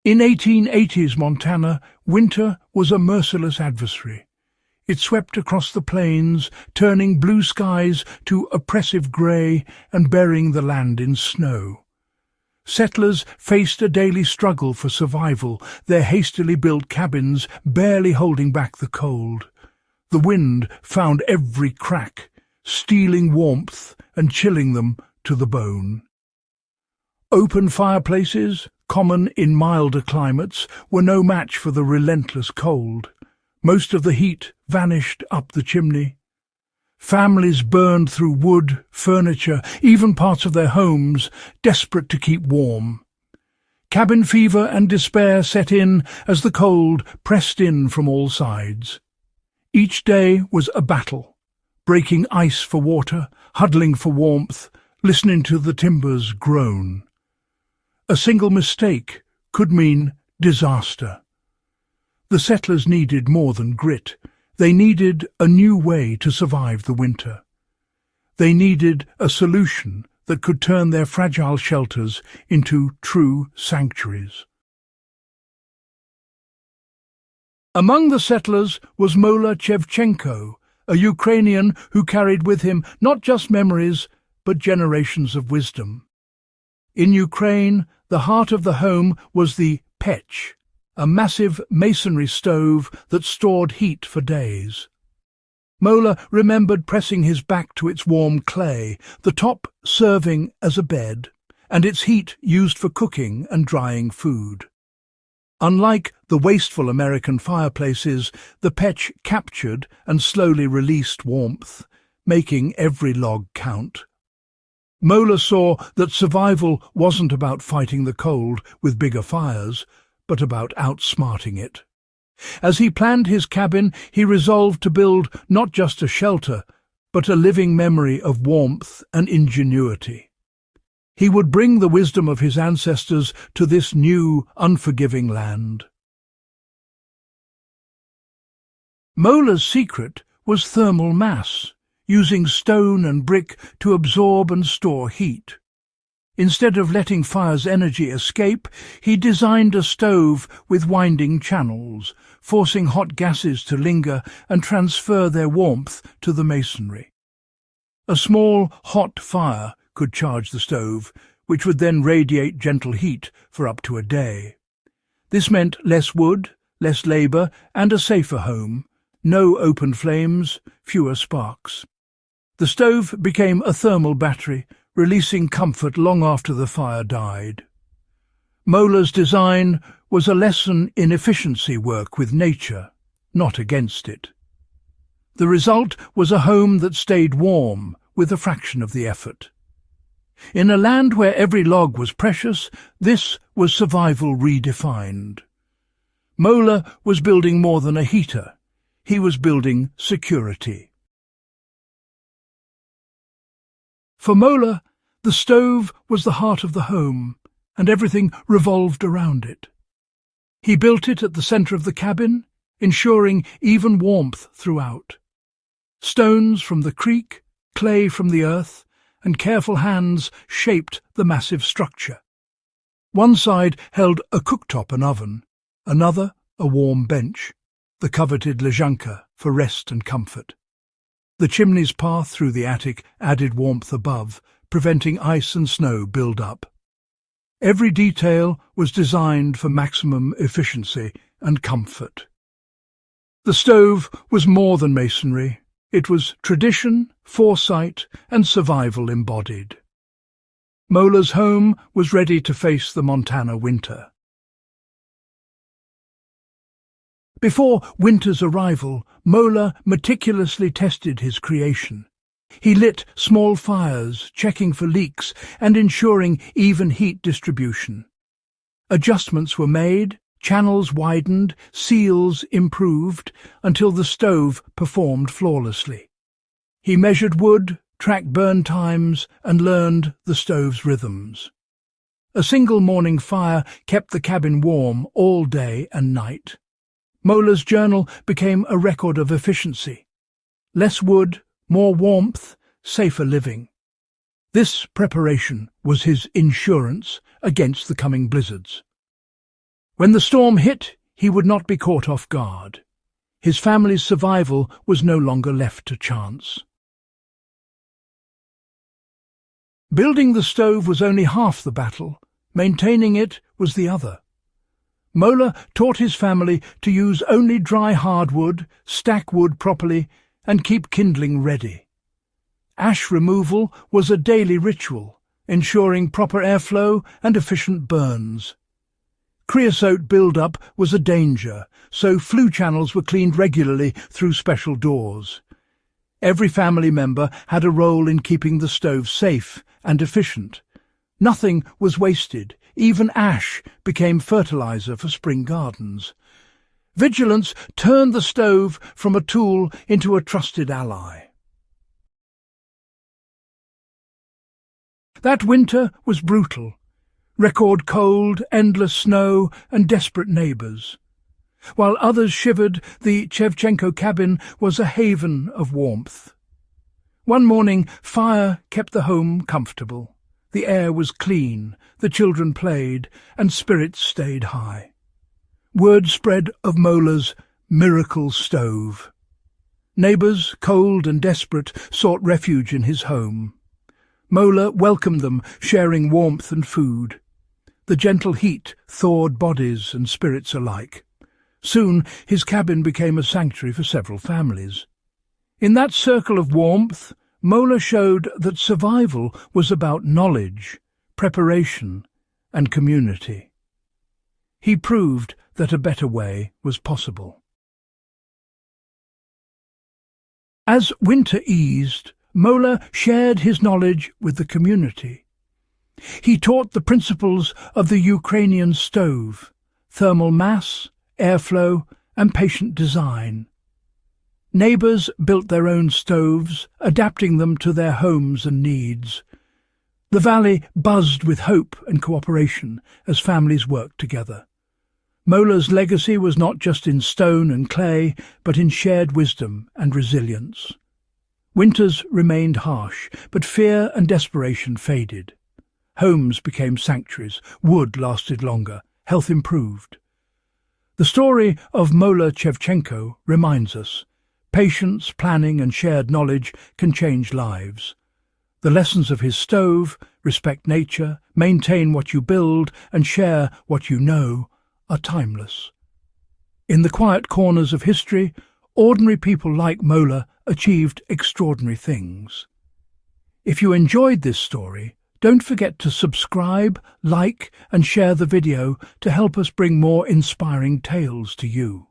In 1880s Montana, winter was a merciless adversary. It swept across the plains, turning blue skies to oppressive grey and burying the land in snow. Settlers faced a daily struggle for survival, their hastily built cabins barely holding back the cold. The wind found every crack, stealing warmth and chilling them to the bone. Open fireplaces, common in milder climates, were no match for the relentless cold. Most of the heat vanished up the chimney. Families burned through wood, furniture, even parts of their homes, desperate to keep warm. Cabin fever and despair set in as the cold pressed in from all sides. Each day was a battle, breaking ice for water, huddling for warmth, listening to the timbers groan. A single mistake could mean disaster. The settlers needed more than grit. They needed a new way to survive the winter. They needed a solution that could turn their fragile shelters into true sanctuaries. Among the settlers was Mola Chevchenko, a Ukrainian who carried with him not just memories, but generations of wisdom. In Ukraine, the heart of the home was the pech, a massive masonry stove that stored heat for days. Mola remembered pressing his back to its warm clay, the top serving as a bed, and its heat used for cooking and drying food. Unlike the wasteful American fireplaces, the pech captured and slowly released warmth, making every log count. Mola saw that survival wasn't about fighting the cold with bigger fires, but about outsmarting it. As he planned his cabin, he resolved to build not just a shelter, but a living memory of warmth and ingenuity. He would bring the wisdom of his ancestors to this new, unforgiving land. Mola's secret was thermal mass, using stone and brick to absorb and store heat. Instead of letting fire's energy escape, he designed a stove with winding channels, forcing hot gases to linger and transfer their warmth to the masonry. A small, hot fire could charge the stove, which would then radiate gentle heat for up to a day. This meant less wood, less labour, and a safer home. No open flames, fewer sparks. The stove became a thermal battery, releasing comfort long after the fire died. Mola's design was a lesson in efficiency work with nature, not against it. The result was a home that stayed warm with a fraction of the effort. In a land where every log was precious, this was survival redefined. Mola was building more than a heater. He was building security. For Mola, the stove was the heart of the home, and everything revolved around it. He built it at the centre of the cabin, ensuring even warmth throughout. Stones from the creek, clay from the earth, and careful hands shaped the massive structure. One side held a cooktop and oven, another a warm bench, the coveted leżanka for rest and comfort. The chimney's path through the attic added warmth above, preventing ice and snow build up. Every detail was designed for maximum efficiency and comfort. The stove was more than masonry. It was tradition, foresight, and survival embodied. Mola's home was ready to face the Montana winter. Before winter's arrival, Mola meticulously tested his creation. He lit small fires, checking for leaks and ensuring even heat distribution. Adjustments were made, channels widened, seals improved, until the stove performed flawlessly. He measured wood, tracked burn times, and learned the stove's rhythms. A single morning fire kept the cabin warm all day and night. Mola's journal became a record of efficiency. Less wood, more warmth, safer living. This preparation was his insurance against the coming blizzards. When the storm hit, he would not be caught off guard. His family's survival was no longer left to chance. Building the stove was only half the battle. Maintaining it was the other. Mola taught his family to use only dry hardwood, stack wood properly, and keep kindling ready. Ash removal was a daily ritual, ensuring proper airflow and efficient burns. Creosote build-up was a danger, so flue channels were cleaned regularly through special doors. Every family member had a role in keeping the stove safe and efficient. Nothing was wasted. Even ash became fertilizer for spring gardens. Vigilance turned the stove from a tool into a trusted ally. That winter was brutal. Record cold, endless snow, and desperate neighbours. While others shivered, the Chevchenko cabin was a haven of warmth. One morning, fire kept the home comfortable. The air was clean, the children played, and spirits stayed high. Word spread of Mola's miracle stove. Neighbours, cold and desperate, sought refuge in his home. Mola welcomed them, sharing warmth and food. The gentle heat thawed bodies and spirits alike. Soon his cabin became a sanctuary for several families. In that circle of warmth, Mola showed that survival was about knowledge, preparation, and community. He proved that a better way was possible. As winter eased, Mola shared his knowledge with the community. He taught the principles of the Ukrainian stove, thermal mass, airflow, and patient design. Neighbours built their own stoves, adapting them to their homes and needs. The valley buzzed with hope and cooperation as families worked together. Mola's legacy was not just in stone and clay, but in shared wisdom and resilience. Winters remained harsh, but fear and desperation faded. Homes became sanctuaries, wood lasted longer, health improved. The story of Mola Chevchenko reminds us, patience, planning and shared knowledge can change lives. The lessons of his stove, respect nature, maintain what you build and share what you know, are timeless. In the quiet corners of history, ordinary people like Mola achieved extraordinary things. If you enjoyed this story, don't forget to subscribe, like and share the video to help us bring more inspiring tales to you.